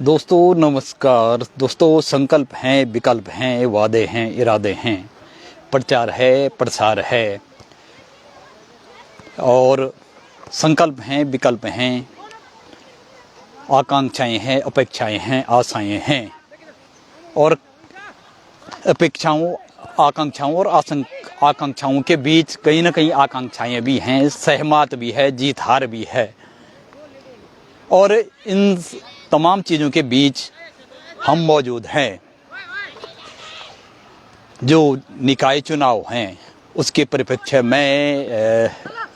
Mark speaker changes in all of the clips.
Speaker 1: दोस्तों नमस्कार। दोस्तों संकल्प हैं, विकल्प हैं, वादे हैं, इरादे हैं, प्रचार है, प्रसार है और संकल्प हैं, विकल्प हैं, आकांक्षाएं हैं, अपेक्षाएं हैं, आशाएं हैं और अपेक्षाओं, आकांक्षाओं और आकांक्षाओं के बीच कहीं ना कहीं आकांक्षाएं भी हैं, सहमत भी है, जीत हार भी है और इन तमाम चीज़ों के बीच हम मौजूद हैं। जो निकाय चुनाव हैं उसके परिप्रेक्ष्य में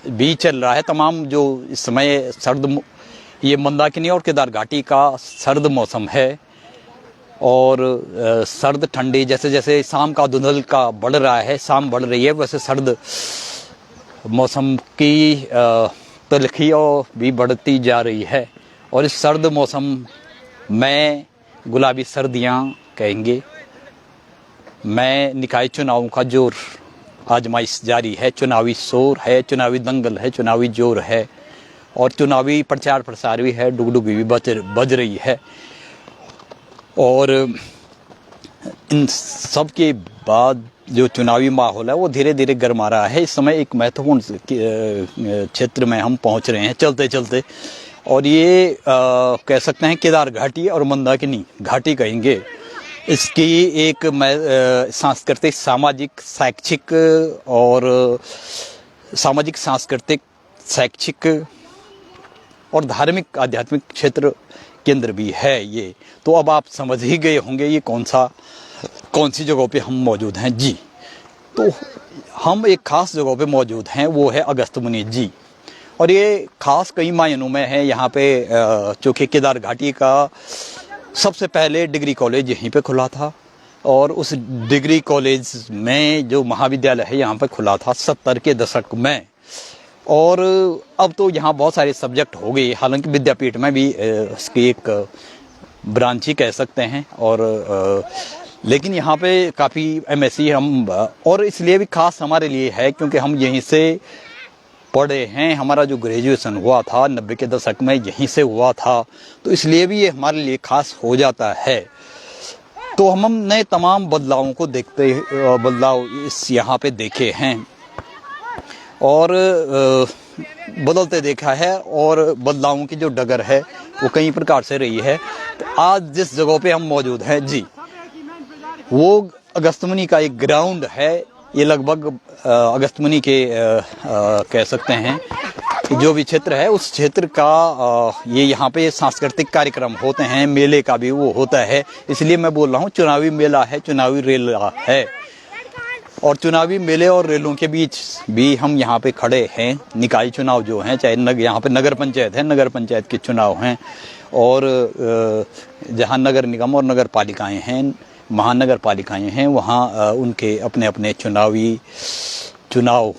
Speaker 1: भी चल रहा है तमाम। जो इस समय ये मंदाकिनी और केदार घाटी का सर्द मौसम है और सर्द ठंडी जैसे जैसे शाम का धुंधल का बढ़ रहा है, शाम बढ़ रही है, वैसे सर्द मौसम की तलखियों भी बढ़ती जा रही है और इस सर्द मौसम में गुलाबी सर्दियां कहेंगे मैं निकाय चुनावों का जोर आजमाइश जारी है, चुनावी शोर है, चुनावी दंगल है, चुनावी जोर है और चुनावी प्रचार प्रसार भी है, डुगडुगी भी बज रही है। और इन सब के बाद जो चुनावी माहौल है वो धीरे धीरे गर्मा रहा है। इस समय एक महत्वपूर्ण क्षेत्र में हम पहुंच रहे हैं चलते चलते और ये कह सकते हैं केदार घाटी और मंदाकिनी घाटी कहेंगे। इसकी एक सांस्कृतिक, सामाजिक, शैक्षिक और सामाजिक, सांस्कृतिक, शैक्षिक और धार्मिक आध्यात्मिक क्षेत्र केंद्र भी है ये। तो अब आप समझ ही गए होंगे ये कौन सी जगहों पे हम मौजूद हैं जी। तो हम एक खास जगह पे मौजूद हैं, वो है अगस्त्यमुनि जी। और ये खास कई मायनों में है। यहाँ पे चूँकि केदार घाटी का सबसे पहले डिग्री कॉलेज यहीं पे खुला था और उस डिग्री कॉलेज में जो महाविद्यालय है यहाँ पे खुला था 70 के दशक में। और अब तो यहाँ बहुत सारे सब्जेक्ट हो गए, हालांकि विद्यापीठ में भी इसकी एक ब्रांच ही कह सकते हैं। और लेकिन यहाँ पे काफ़ी एमएससी हम और इसलिए भी खास हमारे लिए है क्योंकि हम यहीं से पढ़े हैं। हमारा जो ग्रेजुएशन हुआ था 90 के दशक में यहीं से हुआ था, तो इसलिए भी ये हमारे लिए खास हो जाता है। तो हमने तमाम बदलावों को बदलाव इस यहाँ पे देखे हैं और बदलते देखा है और बदलावों की जो डगर है वो कई प्रकार से रही है। तो आज जिस जगह पे हम मौजूद हैं जी, वो अगस्त्यमुनि का एक ग्राउंड है। ये लगभग अगस्त्यमुनि के कह सकते हैं कि जो भी क्षेत्र है उस क्षेत्र का ये यहाँ पे सांस्कृतिक कार्यक्रम होते हैं, मेले का भी वो होता है। इसलिए मैं बोल रहा हूँ चुनावी मेला है, चुनावी रेला है। और चुनावी मेले और रेलों के बीच भी हम यहाँ पे खड़े हैं। निकाय चुनाव जो हैं, चाहे यहाँ पे नगर पंचायत है, नगर पंचायत के चुनाव हैं और जहाँ नगर निगम और नगर पालिकाएँ हैं, महानगर पालिकाएँ हैं, वहाँ उनके अपने अपने चुनाव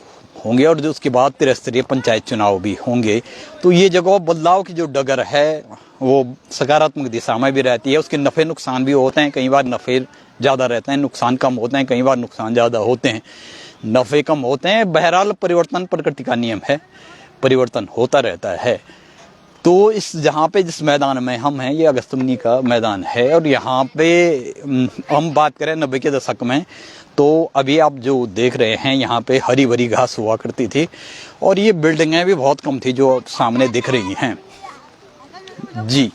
Speaker 1: होंगे और जो उसके बाद त्रिस्तरीय पंचायत चुनाव भी होंगे। तो ये जगह बदलाव की जो डगर है वो सकारात्मक दिशा में भी रहती है। उसके नफ़े नुकसान भी होते हैं, कई बार नफ़े ज़्यादा रहते हैं, नुकसान कम होते हैं, कई बार नुकसान ज़्यादा होते हैं, नफ़े कम होते हैं। बहरहाल परिवर्तन प्रकृति का नियम है, परिवर्तन होता रहता है। तो जिस मैदान में हम हैं ये अगस्त्यमुनि का मैदान है और यहाँ पे हम बात करें 90 के दशक में तो अभी आप जो देख रहे हैं यहाँ पे हरी भरी घास हुआ करती थी और ये बिल्डिंगें भी बहुत कम थी जो सामने दिख रही हैं जी।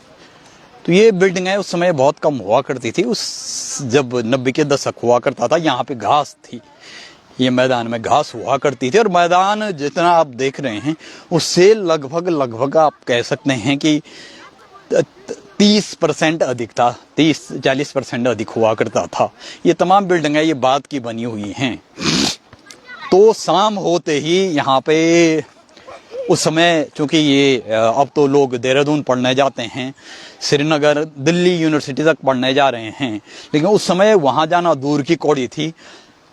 Speaker 1: तो ये बिल्डिंगें उस समय बहुत कम हुआ करती थी। जब 90 के दशक हुआ करता था यहाँ पे घास थी, ये मैदान में घास हुआ करती थी और मैदान जितना आप देख रहे हैं उससे लगभग आप कह सकते हैं कि 30% अधिक था, 30-40% अधिक हुआ करता था। ये तमाम बिल्डिंगें ये बात की बनी हुई हैं। तो शाम होते ही यहाँ पे उस समय चूँकि ये अब तो लोग देहरादून पढ़ने जाते हैं, श्रीनगर, दिल्ली यूनिवर्सिटी तक पढ़ने जा रहे हैं, लेकिन उस समय वहाँ जाना दूर की कौड़ी थी।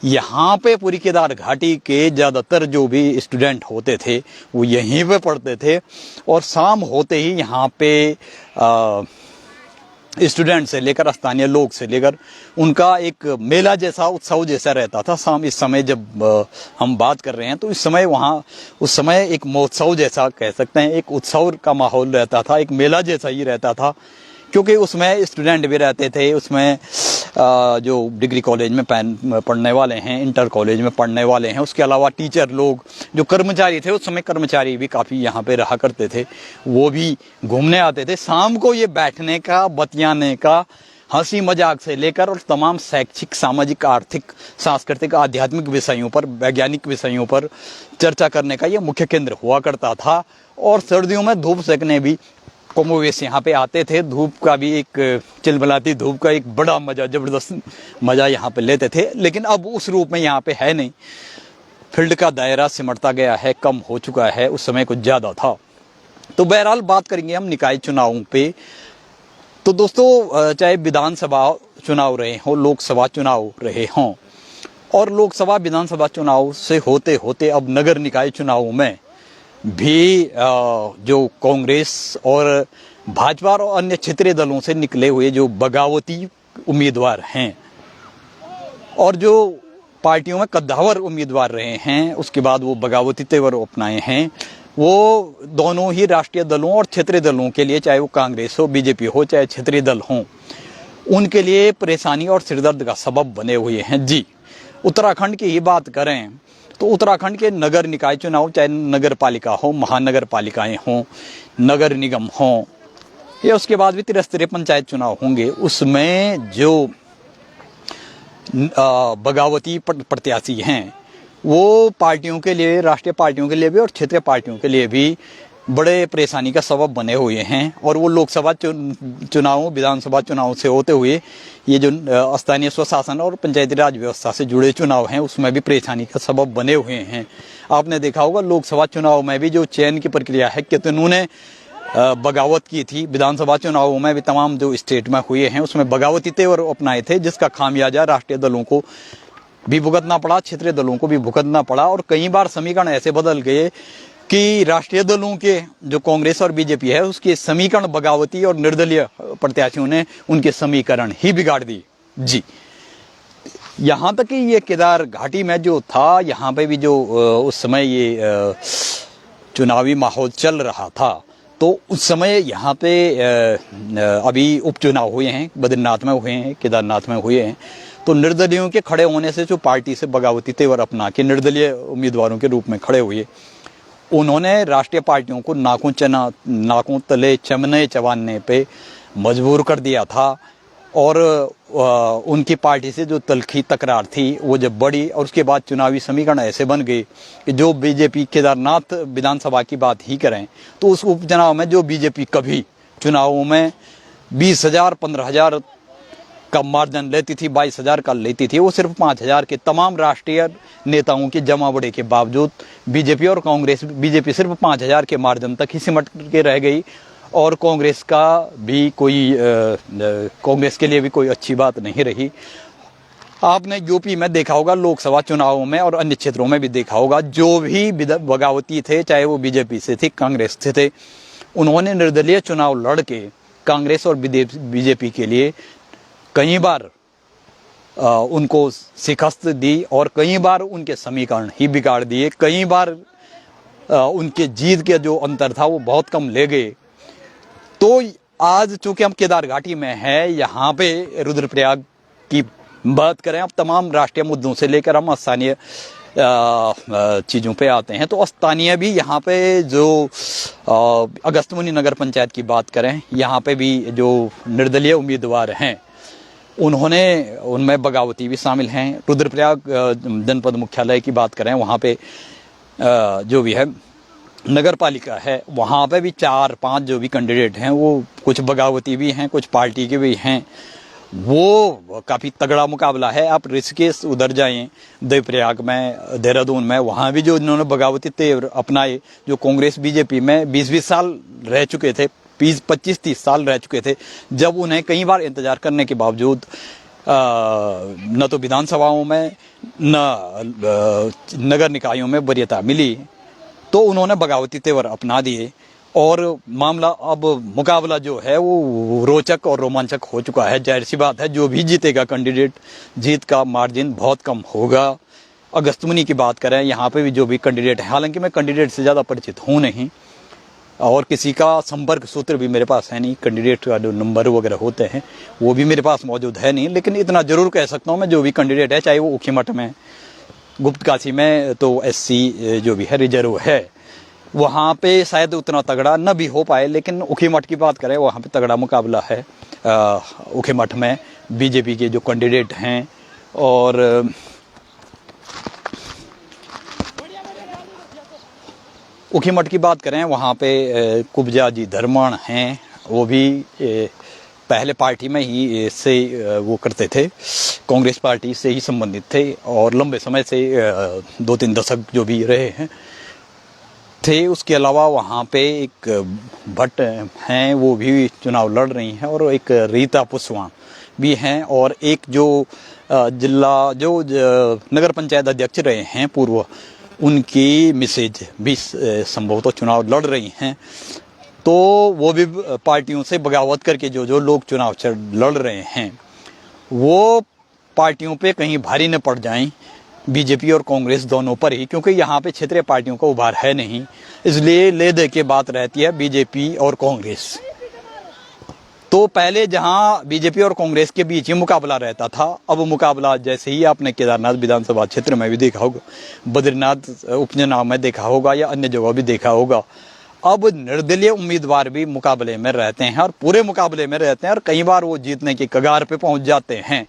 Speaker 1: यहाँ पे पूरी केदार घाटी के ज़्यादातर जो भी स्टूडेंट होते थे वो यहीं पे पढ़ते थे और शाम होते ही यहाँ पे स्टूडेंट से लेकर स्थानीय लोग से लेकर उनका एक मेला जैसा, उत्सव जैसा रहता था। शाम इस समय जब हम बात कर रहे हैं तो इस समय वहाँ उस समय एक महोत्सव जैसा कह सकते हैं, एक उत्सव का माहौल रहता था, एक मेला जैसा ही रहता था क्योंकि उसमें स्टूडेंट भी रहते थे, उसमें जो डिग्री कॉलेज में पढ़ने वाले हैं, इंटर कॉलेज में पढ़ने वाले हैं, उसके अलावा टीचर लोग, जो कर्मचारी थे उस समय, कर्मचारी भी काफ़ी यहाँ पे रहा करते थे, वो भी घूमने आते थे। शाम को ये बैठने का, बतियाने का, हंसी मजाक से लेकर और तमाम शैक्षिक, सामाजिक, आर्थिक, सांस्कृतिक, आध्यात्मिक विषयों पर, वैज्ञानिक विषयों पर चर्चा करने का ये मुख्य केंद्र हुआ करता था। और सर्दियों में धूप सेकने भी कमोवेश यहाँ पे आते थे। धूप का भी एक, चिलमिलाती धूप का एक बड़ा मज़ा, ज़बरदस्त मज़ा यहाँ पे लेते थे। लेकिन अब उस रूप में यहाँ पे है नहीं, फील्ड का दायरा सिमटता गया है, कम हो चुका है, उस समय कुछ ज़्यादा था। तो बहरहाल बात करेंगे हम निकाय चुनावों पे। तो दोस्तों, चाहे विधानसभा चुनाव रहे हों, लोकसभा चुनाव रहे हों, और लोकसभा विधानसभा चुनाव से होते होते अब नगर निकाय चुनावों में भी जो कांग्रेस और भाजपा और अन्य क्षेत्रीय दलों से निकले हुए जो बगावती उम्मीदवार हैं, और जो पार्टियों में कद्दावर उम्मीदवार रहे हैं, उसके बाद वो बगावती तेवर अपनाए हैं, वो दोनों ही राष्ट्रीय दलों और क्षेत्रीय दलों के लिए, चाहे वो कांग्रेस हो, बीजेपी हो, चाहे क्षेत्रीय दल हों, उनके लिए परेशानी और सिरदर्द का सबब बने हुए हैं। जी, उत्तराखंड की ही बात करें तो उत्तराखंड के नगर निकाय चुनाव, चाहे नगर पालिका हो, महानगर पालिकाएं हों, नगर निगम हों, या उसके बाद भी त्रिस्तरीय पंचायत चुनाव होंगे, उसमें जो बगावती प्रत्याशी हैं वो पार्टियों के लिए, राष्ट्रीय पार्टियों के लिए भी और क्षेत्रीय पार्टियों के लिए भी बड़े परेशानी का सबब बने हुए हैं। और वो लोकसभा चुनावों, विधानसभा चुनाव से होते हुए ये जो स्थानीय स्वशासन और पंचायती राज व्यवस्था से जुड़े चुनाव हैं, उसमें भी परेशानी का सबब बने हुए हैं। आपने देखा होगा लोकसभा चुनाव में भी जो चयन की प्रक्रिया है, कितनों ने बगावत की थी। विधानसभा चुनावों में भी तमाम जो स्टेट में हुए हैं उसमें बगावती तेवर अपनाए थे, जिसका खामियाजा राष्ट्रीय दलों को भी भुगतना पड़ा, क्षेत्रीय दलों को भी भुगतना पड़ा। और कई बार समीकरण ऐसे बदल गए कि राष्ट्रीय दलों के जो कांग्रेस और बीजेपी है, उसके समीकरण बगावती और निर्दलीय प्रत्याशियों ने उनके समीकरण ही बिगाड़ दिए। जी, यहाँ तक कि ये केदार घाटी में जो था, यहाँ पे भी जो उस समय ये चुनावी माहौल चल रहा था, तो उस समय यहाँ पे अभी उपचुनाव हुए हैं, बद्रीनाथ में हुए हैं, केदारनाथ में हुए हैं। तो निर्दलियों के खड़े होने से जो पार्टी से बगावती तेवर अपना के निर्दलीय उम्मीदवारों के रूप में खड़े हुए, उन्होंने राष्ट्रीय पार्टियों को नाकों तले चमने चबाने पे मजबूर कर दिया था। और उनकी पार्टी से जो तलखी तकरार थी वो जब बढ़ी, और उसके बाद चुनावी समीकरण ऐसे बन गए कि जो बीजेपी, केदारनाथ विधानसभा की बात ही करें तो उस उपचुनाव में जो बीजेपी कभी चुनावों में 20,000, 15,000 का मार्जिन लेती थी, 22,000 का लेती थी, वो सिर्फ 5,000 के तमाम राष्ट्रीय नेताओं के जमावड़े के बावजूद बीजेपी और कांग्रेस, बीजेपी सिर्फ 5,000 के मार्जिन तक ही सिमट के रह गई। और कांग्रेस का भी कोई कांग्रेस के लिए भी कोई अच्छी बात नहीं रही। आपने यूपी में देखा होगा, लोकसभा चुनावों में और अन्य क्षेत्रों में भी देखा होगा, जो भी बगावती थे, चाहे वो बीजेपी से थे, कांग्रेस से थे, उन्होंने निर्दलीय चुनाव लड़ के कांग्रेस और बीजेपी के लिए कई बार उनको शिकस्त दी और कई बार उनके समीकरण ही बिगाड़ दिए। कई बार उनके जीत के जो अंतर था वो बहुत कम ले गए। तो आज चूंकि हम केदार घाटी में हैं, यहाँ पे रुद्रप्रयाग की बात करें, अब तमाम राष्ट्रीय मुद्दों से लेकर हम स्थानीय चीज़ों पे आते हैं। तो स्थानीय भी यहाँ पे जो अगस्त्यमुनि नगर पंचायत की बात करें, यहाँ पे भी जो निर्दलीय उम्मीदवार हैं उन्होंने, उनमें बगावती भी शामिल हैं। रुद्रप्रयाग जनपद मुख्यालय की बात करें, वहाँ पे जो भी है नगर पालिका है, वहाँ पे भी 4-5 जो भी कैंडिडेट हैं वो कुछ बगावती भी हैं, कुछ पार्टी के भी हैं। वो काफ़ी तगड़ा मुकाबला है। आप ऋषिकेश उधर जाएं, देवप्रयाग में, देहरादून में, वहाँ भी जो इन्होंने बगावती तेवर अपनाए, जो कांग्रेस बीजेपी में 20-20 साल रह चुके थे, 25-30 साल रह चुके थे, जब उन्हें कई बार इंतजार करने के बावजूद न तो विधानसभाओं में न नगर निकायों में वरीयता मिली, तो उन्होंने बगावती तेवर अपना दिए। और मामला, अब मुकाबला जो है वो रोचक और रोमांचक हो चुका है। जाहिर सी बात है, जो भी जीतेगा कैंडिडेट, जीत का मार्जिन बहुत कम होगा। अगस्त्यमुनि की बात करें, यहाँ पे भी जो भी कैंडिडेट है, हालांकि मैं कैंडिडेट से ज़्यादा परिचित हूँ नहीं, और किसी का संपर्क सूत्र भी मेरे पास है नहीं, कैंडिडेट का जो नंबर वगैरह होते हैं वो भी मेरे पास मौजूद है नहीं। लेकिन इतना ज़रूर कह सकता हूँ मैं, जो भी कैंडिडेट है, चाहे वो ऊखीमठ में, गुप्तकाशी में तो SC जो भी है रिजर्व है, वहाँ पे शायद उतना तगड़ा न भी हो पाए। लेकिन ऊखीमठ की बात करें, वहाँ पे तगड़ा मुकाबला है ऊखीमठ में BJP के जो कैंडिडेट हैं। और ऊखीमठ की बात करें, वहाँ पे कुब्जा जी धर्मण हैं, वो भी पहले पार्टी में ही से वो करते थे, कांग्रेस पार्टी से ही संबंधित थे और लंबे समय से 2-3 दशक जो भी रहे हैं थे। उसके अलावा वहाँ पे एक भट्ट हैं, वो भी चुनाव लड़ रही हैं, और एक रीता पुस्वान भी हैं, और एक जो जिला जो नगर पंचायत अध्यक्ष रहे हैं पूर्व, उनकी मिसेज भी संभवतः चुनाव लड़ रही हैं। तो वो भी पार्टियों से बगावत करके जो लोग चुनाव लड़ रहे हैं वो पार्टियों पे कहीं भारी न पड़ जाएं, BJP और कांग्रेस दोनों पर ही, क्योंकि यहाँ पे क्षेत्रीय पार्टियों का उभार है नहीं, इसलिए ले दे के बात रहती है BJP और कांग्रेस। तो पहले जहां BJP और कांग्रेस के बीच ही मुकाबला रहता था, अब मुकाबला जैसे ही आपने केदारनाथ विधानसभा क्षेत्र में भी देखा होगा, बद्रीनाथ उपचुनाव में देखा होगा, या अन्य जगह भी देखा होगा, अब निर्दलीय उम्मीदवार भी मुकाबले में रहते हैं और पूरे मुकाबले में रहते हैं, और कई बार वो जीतने की कगार पे पहुंच जाते हैं।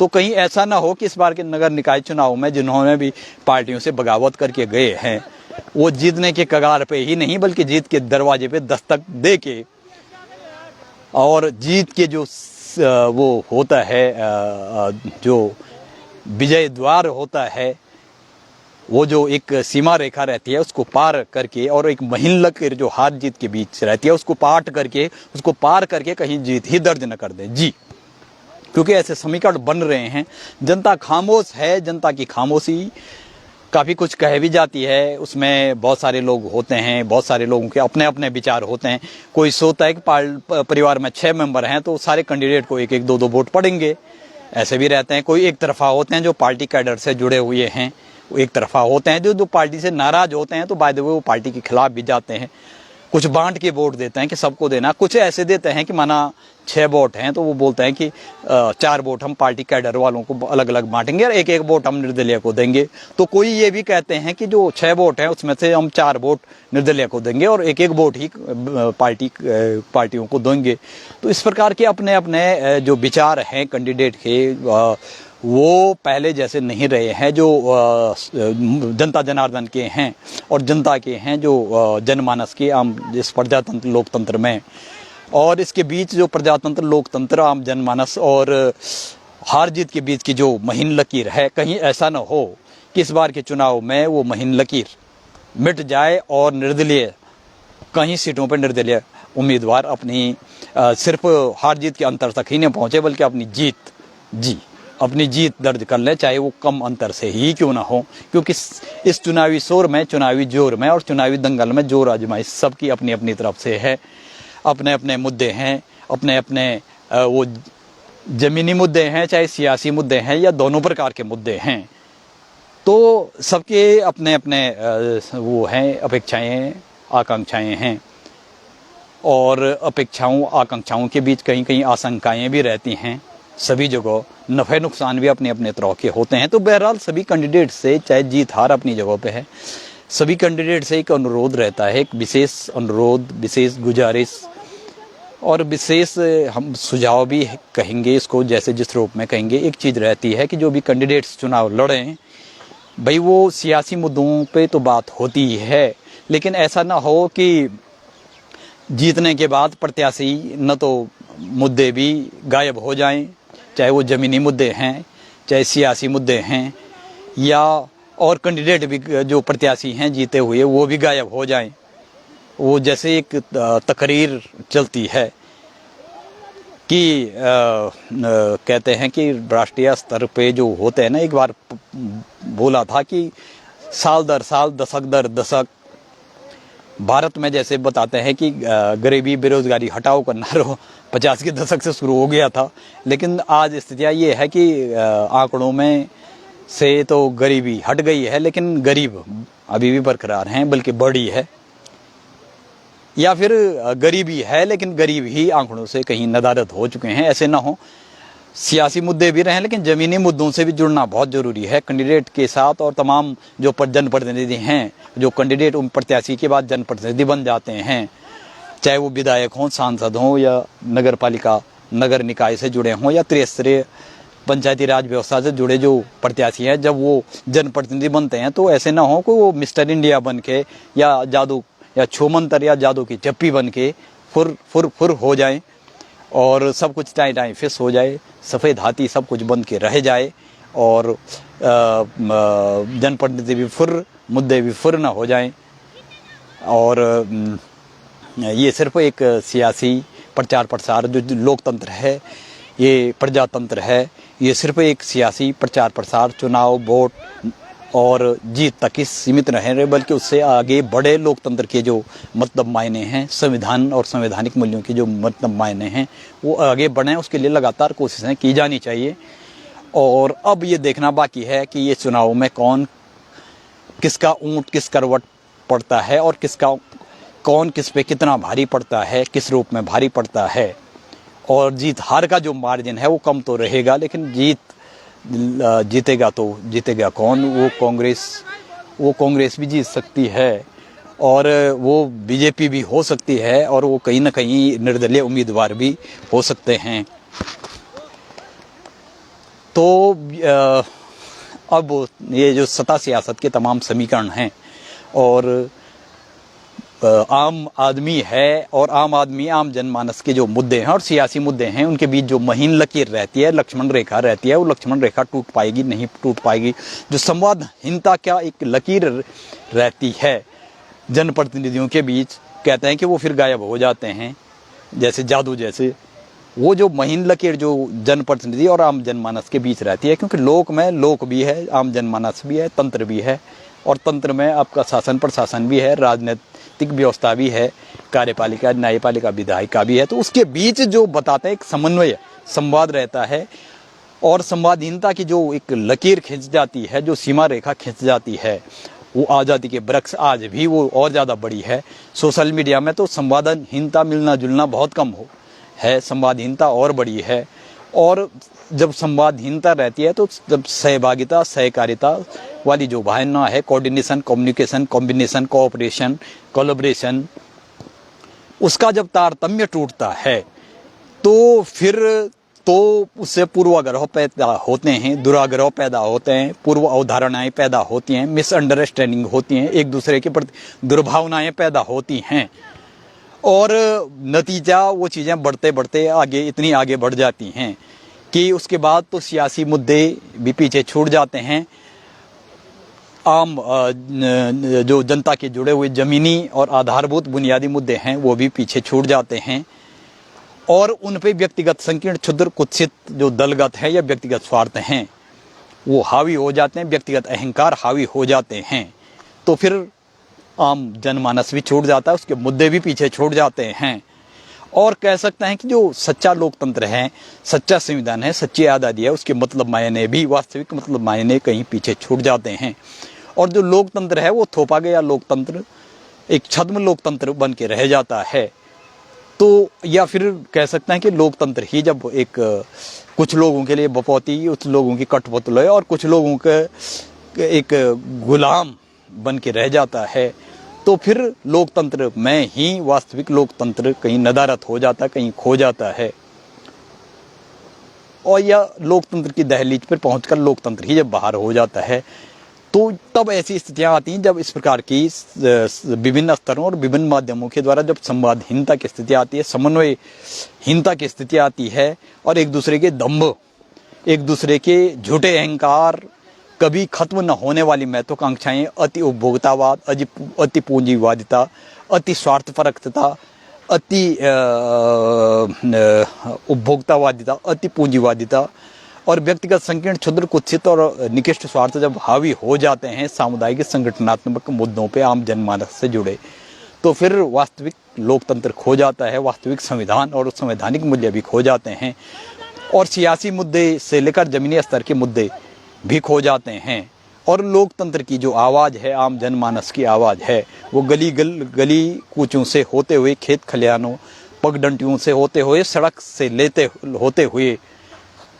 Speaker 1: तो कहीं ऐसा ना हो कि इस बार के नगर निकाय चुनाव में जिन्होंने भी पार्टियों से बगावत करके गए हैं वो जीतने के कगार पे ही नहीं, बल्कि जीत के दरवाजे पे दस्तक दे के, और जीत के जो वो होता है, जो विजय द्वार होता है, वो जो एक सीमा रेखा रहती है उसको पार करके, और एक महीन लकीर जो हार जीत के बीच रहती है उसको पार करके कहीं जीत ही दर्ज न कर दे जी। क्योंकि ऐसे समीकरण बन रहे हैं, जनता खामोश है, जनता की खामोशी काफ़ी कुछ कह भी जाती है। उसमें बहुत सारे लोग होते हैं, बहुत सारे लोगों के अपने अपने विचार होते हैं। कोई सोचता है कि परिवार में 6 मेंबर हैं तो सारे कैंडिडेट को 1-1, 2-2 वोट पड़ेंगे, ऐसे भी रहते हैं। कोई एक तरफा होते हैं जो पार्टी कैडर से जुड़े हुए हैं, वो एक तरफा होते हैं जो पार्टी से नाराज होते हैं, तो बाय द वे वो पार्टी के खिलाफ भी जाते हैं। कुछ बांट के वोट देते हैं कि सबको देना, कुछ ऐसे देते हैं कि माना 6 वोट हैं तो वो बोलते हैं कि 4 वोट हम पार्टी कैडर वालों को अलग अलग बांटेंगे और 1-1 वोट हम निर्दलीय को देंगे। तो कोई ये भी कहते हैं कि जो 6 वोट हैं उसमें से हम 4 वोट निर्दलीय को देंगे और 1-1 वोट ही पार्टियों को देंगे। तो इस प्रकार के अपने अपने जो विचार हैं कैंडिडेट के, वो पहले जैसे नहीं रहे हैं, जो जनता जनार्दन के हैं और जनता के हैं, जो जनमानस के आम इस प्रजातंत्र लोकतंत्र में, और इसके बीच जो प्रजातंत्र लोकतंत्र आम जनमानस और हार जीत के बीच की जो महीन लकीर है, कहीं ऐसा न हो कि इस बार के चुनाव में वो महीन लकीर मिट जाए और निर्दलीय कहीं सीटों पर निर्दलीय उम्मीदवार अपनी सिर्फ हार जीत के अंतर तक ही नहीं पहुँचे, बल्कि अपनी जीत दर्ज कर ले, चाहे वो कम अंतर से ही क्यों ना हो। क्योंकि इस चुनावी शोर में, चुनावी जोर में और चुनावी दंगल में जोर आजमाइश सबकी अपनी अपनी तरफ से है। अपने अपने मुद्दे हैं, अपने अपने वो ज़मीनी मुद्दे हैं, चाहे सियासी मुद्दे हैं या दोनों प्रकार के मुद्दे हैं। तो सबके अपने अपने वो हैं, अपेक्षाएं आकांक्षाएं हैं, और अपेक्षाओं आकांक्षाओं के बीच कहीं कहीं आशंकाएं भी रहती हैं। सभी जगह नफ़े नुकसान भी अपने अपने तरह के होते हैं। तो बहरहाल सभी कैंडिडेट से, चाहे जीत हार अपनी जगह पे है, सभी कैंडिडेट से एक अनुरोध रहता है, एक विशेष अनुरोध, विशेष गुजारिश और विशेष हम सुझाव भी कहेंगे इसको, जैसे जिस रूप में कहेंगे। एक चीज़ रहती है कि जो भी कैंडिडेट्स चुनाव लड़ें, भाई वो सियासी मुद्दों पे तो बात होती है, लेकिन ऐसा ना हो कि जीतने के बाद प्रत्याशी न तो मुद्दे भी गायब हो जाएं, चाहे वो ज़मीनी मुद्दे हैं, चाहे सियासी मुद्दे हैं, या और कैंडिडेट भी जो प्रत्याशी हैं जीते हुए वो भी गायब हो जाएं। वो जैसे एक तकरीर चलती है कि कहते हैं कि राष्ट्रीय स्तर पे जो होते हैं ना, एक बार बोला था कि साल दर साल, दशक दर दशक, भारत में जैसे बताते हैं कि गरीबी बेरोजगारी हटाओ का नारा 50 के दशक से शुरू हो गया था, लेकिन आज स्थितियाँ ये है कि आंकड़ों में से तो गरीबी हट गई है, लेकिन गरीब अभी भी बरकरार हैं, बल्कि बढ़ी है। या फिर गरीबी है लेकिन गरीब ही आंकड़ों से कहीं नदारद हो चुके हैं। ऐसे ना हो, सियासी मुद्दे भी रहें लेकिन ज़मीनी मुद्दों से भी जुड़ना बहुत ज़रूरी है कैंडिडेट के साथ। और तमाम जो जनप्रतिनिधि हैं, जो कैंडिडेट उन प्रत्याशी के बाद जनप्रतिनिधि बन जाते हैं, चाहे वो विधायक हों, सांसद हों, या नगर पालिका नगर निकाय से जुड़े हों, या त्रिस्तरीय पंचायती राज व्यवस्था से जुड़े जो प्रत्याशी हैं, जब वो जनप्रतिनिधि बनते हैं तो ऐसे ना हो कि वो मिस्टर इंडिया बन के या जादू या छूमंतर या जादू की चप्पी बन के फुर फुर फुर हो जाएं और सब कुछ टाई टाई फिस हो जाए, सफ़ेद हाथी सब कुछ बन के रह जाए और जनप्रतिनिधि भी फुर, मुद्दे भी फुर ना हो जाएं। और ये सिर्फ एक सियासी प्रचार प्रसार जो लोकतंत्र है, ये प्रजातंत्र है, ये सिर्फ एक सियासी प्रचार प्रसार, चुनाव, वोट और जीत तक ही सीमित रहे, बल्कि उससे आगे बड़े लोकतंत्र के जो मतलब मायने हैं, संविधान और संवैधानिक मूल्यों के जो मतलब मायने हैं, वो आगे बढ़ें, उसके लिए लगातार कोशिशें की जानी चाहिए। और अब ये देखना बाकी है कि ये चुनाव में किसका ऊंट किस करवट पड़ता है और कौन किस पे कितना भारी पड़ता है, किस रूप में भारी पड़ता है। और जीत हार का जो मार्जिन है वो कम तो रहेगा, लेकिन जीतेगा तो जीतेगा कौन? वो कांग्रेस भी जीत सकती है और वो बीजेपी भी हो सकती है और वो कहीं ना कहीं निर्दलीय उम्मीदवार भी हो सकते हैं। तो अब ये जो सत्ता सियासत के तमाम समीकरण हैं और आम आदमी है और आम जनमानस के जो मुद्दे हैं और सियासी मुद्दे हैं, उनके बीच जो महीन लकीर रहती है, लक्ष्मण रेखा रहती है, वो लक्ष्मण रेखा टूट पाएगी नहीं टूट पाएगी। जो संवादहीनता क्या एक लकीर रहती है जनप्रतिनिधियों के बीच, कहते हैं कि वो फिर गायब हो जाते हैं जैसे जादू जैसे। वो जो महीन लकीर जो जनप्रतिनिधि और आम जनमानस के बीच रहती है, क्योंकि लोक में लोक भी है, आम जनमानस भी है, तंत्र भी है, और तंत्र में आपका शासन प्रशासन भी है, राजनीतिक व्यवस्था भी है, कार्यपालिका न्यायपालिका विधायिका भी है। तो उसके बीच जो बताते हैं एक समन्वय संवाद रहता है और संवादहीनता की जो एक लकीर खिंच जाती है, जो सीमा रेखा खिंच जाती है, वो आज़ादी के वृक्ष आज भी वो और ज़्यादा बड़ी है। सोशल मीडिया में तो संवादहीनता मिलना जुलना बहुत कम है, संवादहीनता और बड़ी है। और जब संवादहीनता रहती है तो जब सहभागिता सहकारिता वाली जो भावना है, coordination, communication, combination, cooperation, collaboration, उसका जब तारतम्य टूटता है तो फिर तो उससे पूर्वाग्रह पैदा होते हैं, दुराग्रह पैदा होते हैं, पूर्व अवधारणाएं पैदा होती हैं, मिसअंडरस्टैंडिंग होती हैं, एक दूसरे के प्रति दुर्भावनाएं पैदा होती हैं और नतीजा वो चीज़ें बढ़ते बढ़ते आगे इतनी आगे बढ़ जाती हैं कि उसके बाद तो सियासी मुद्दे भी पीछे छूट जाते हैं। आम जो जनता के जुड़े हुए ज़मीनी और आधारभूत बुनियादी मुद्दे हैं वो भी पीछे छूट जाते हैं और उन पे व्यक्तिगत संकीर्ण क्षुद्र कुत्सित जो दलगत है या व्यक्तिगत स्वार्थ हैं वो हावी हो जाते हैं, व्यक्तिगत अहंकार हावी हो जाते हैं। तो फिर आम जनमानस भी छूट जाता है, उसके मुद्दे भी पीछे छूट जाते हैं और कह सकते हैं कि जो सच्चा लोकतंत्र है, सच्चा संविधान है, सच्ची आज़ादी है, उसके मतलब मायने भी, वास्तविक मतलब मायने कहीं पीछे छूट जाते हैं। और जो लोकतंत्र है वो थोपा गया लोकतंत्र एक छद्म लोकतंत्र बन के रह जाता है। तो या फिर कह सकते हैं कि लोकतंत्र ही जब एक कुछ लोगों के लिए बपौती, कुछ लोगों की कठपुतली और कुछ लोगों के एक गुलाम बन के रह जाता है, तो फिर लोकतंत्र में ही वास्तविक लोकतंत्र कहीं नदारत हो जाता है, कहीं खो जाता है। और यह लोकतंत्र की दहलीज पर पहुंचकर लोकतंत्र ही जब बाहर हो जाता है तो तब ऐसी स्थितियां आती हैं जब इस प्रकार की विभिन्न स्तरों और विभिन्न माध्यमों के द्वारा जब संवादहीनता की स्थिति आती है, समन्वयहीनता की स्थिति आती है और एक दूसरे के दंभ, एक दूसरे के झूठे अहंकार, कभी खत्म न होने वाली महत्वाकांक्षाएं, अति उपभोक्तावाद, अति पूंजीवादिता, अति स्वार्थपरकता, अति उपभोक्तावादिता, अति पूंजीवादिता और व्यक्तिगत संकीर्ण क्षुद्र कुत्सित और निकृष्ट स्वार्थ जब हावी हो जाते हैं सामुदायिक संगठनात्मक मुद्दों पे आम जनमानस से जुड़े, तो फिर वास्तविक लोकतंत्र खो जाता है, वास्तविक संविधान और संवैधानिक मूल्य भी खो जाते हैं और सियासी मुद्दे से लेकर जमीनी स्तर के मुद्दे भी खो जाते हैं और लोकतंत्र की जो आवाज़ है, आम जनमानस की आवाज़ है, वो गली कूचों से होते हुए, खेत खलिहानों, पगडंडियों से होते हुए, सड़क से होते हुए,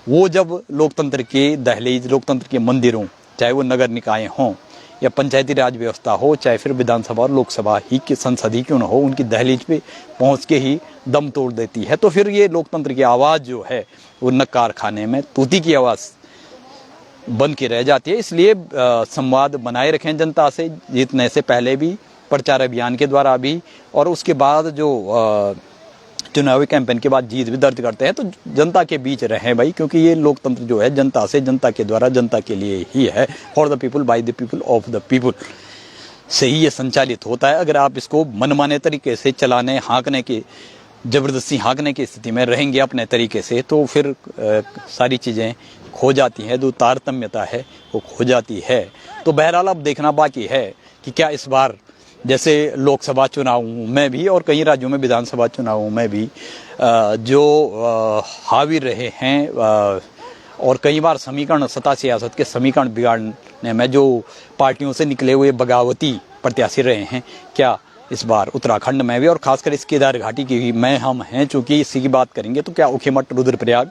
Speaker 1: वो जब लोकतंत्र के दहलीज, लोकतंत्र के मंदिरों, चाहे वो नगर निकाय हों या पंचायती राज व्यवस्था हो, चाहे फिर विधानसभा और लोकसभा ही की संसद ही क्यों न हो, उनकी दहलीज पे पहुंच के ही दम तोड़ देती है। तो फिर ये लोकतंत्र की आवाज़ जो है वो न कारखाने में तूती की आवाज़ बन के रह जाती है। इसलिए संवाद बनाए रखें जनता से, जीतने से पहले भी, प्रचार अभियान के द्वारा भी, और उसके बाद जो चुनावी कैंपेन के बाद जीत भी दर्ज करते हैं, तो जनता के बीच रहें भाई, क्योंकि ये लोकतंत्र जो है जनता से, जनता के द्वारा, जनता के लिए ही है। For the people, by the people, of the people से ही ये संचालित होता है। अगर आप इसको मनमाने तरीके से चलाने, हाँकने की, ज़बरदस्ती हाँकने की स्थिति में रहेंगे अपने तरीके से, तो फिर सारी चीज़ें खो जाती हैं, जो तारतम्यता है वो खो जाती है। तो बहरहाल अब देखना बाकी है कि क्या इस बार जैसे लोकसभा चुनावों में भी और कई राज्यों में विधानसभा चुनावों में भी जो हावी रहे हैं और कई बार समीकरण, सत्ता सियासत के समीकरण बिगाड़ने में जो पार्टियों से निकले हुए बगावती प्रत्याशी रहे हैं, क्या इस बार उत्तराखंड में भी, और खासकर इस केदार घाटी की में हम हैं, चूँकि इसी की बात करेंगे, तो क्या ऊखीमठ, रुद्रप्रयाग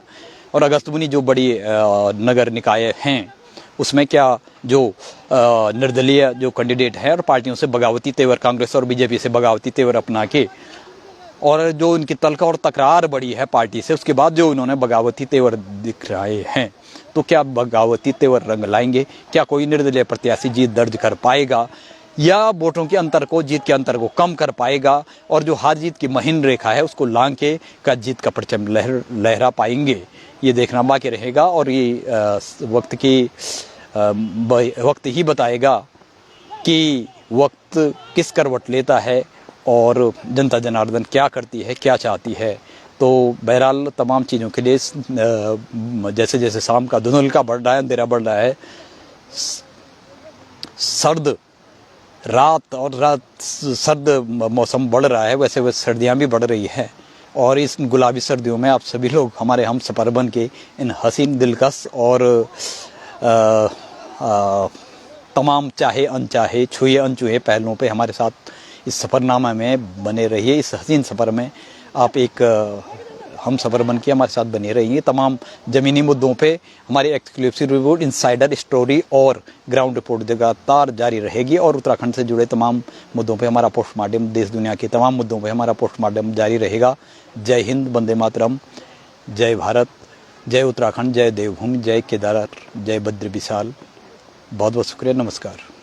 Speaker 1: और अगस्तमुनि जो बड़ी नगर निकाय हैं, उसमें क्या जो निर्दलीय जो कैंडिडेट है और पार्टियों से बगावती तेवर, कांग्रेस और बीजेपी से बगावती तेवर अपना के, और जो उनकी तलखा और तकरार बढ़ी है पार्टी से, उसके बाद जो उन्होंने बगावती तेवर दिख रहे हैं, तो क्या बगावती तेवर रंग लाएंगे? क्या कोई निर्दलीय प्रत्याशी जीत दर्ज कर पाएगा, या वोटों के अंतर को, जीत के अंतर को कम कर पाएगा, और जो हार जीत की महीन रेखा है उसको लांघ के क्या जीत का परचम लहरा पाएंगे? ये देखना बाकी रहेगा, और ये वक्त ही बताएगा कि वक्त किस करवट लेता है और जनता जनार्दन क्या करती है, क्या चाहती है। तो बहरहाल तमाम चीज़ों के लिए जैसे जैसे शाम का धुंधलका बढ़ रहा है, अंधेरा बढ़ रहा है, सर्द सर्द मौसम बढ़ रहा है, वैसे वैसे सर्दियाँ भी बढ़ रही है। और इस गुलाबी सर्दियों में आप सभी लोग हमारे हम सफ़र बन के इन हसीन, दिलकश और तमाम चाहे अनचाहे, छुए अनछुए पहलुओं पे हमारे साथ इस सफ़रनामा में बने रहिए। इस हसीन सफ़र में आप एक हम सफ़र बन के हमारे साथ बने रहिए। तमाम ज़मीनी मुद्दों पे हमारी एक्सक्लूसिव रिपोर्ट, इनसाइडर स्टोरी और ग्राउंड रिपोर्ट लगातार जारी रहेगी, और उत्तराखंड से जुड़े तमाम मुद्दों पे हमारा पोस्टमार्टम, देश दुनिया के तमाम मुद्दों पे हमारा पोस्टमार्टम जारी रहेगा। जय हिंद, वंदे मातरम, जय भारत, जय उत्तराखंड, जय देवभूमि, जय केदार, जय बद्र विशाल। बहुत बहुत शुक्रिया, नमस्कार।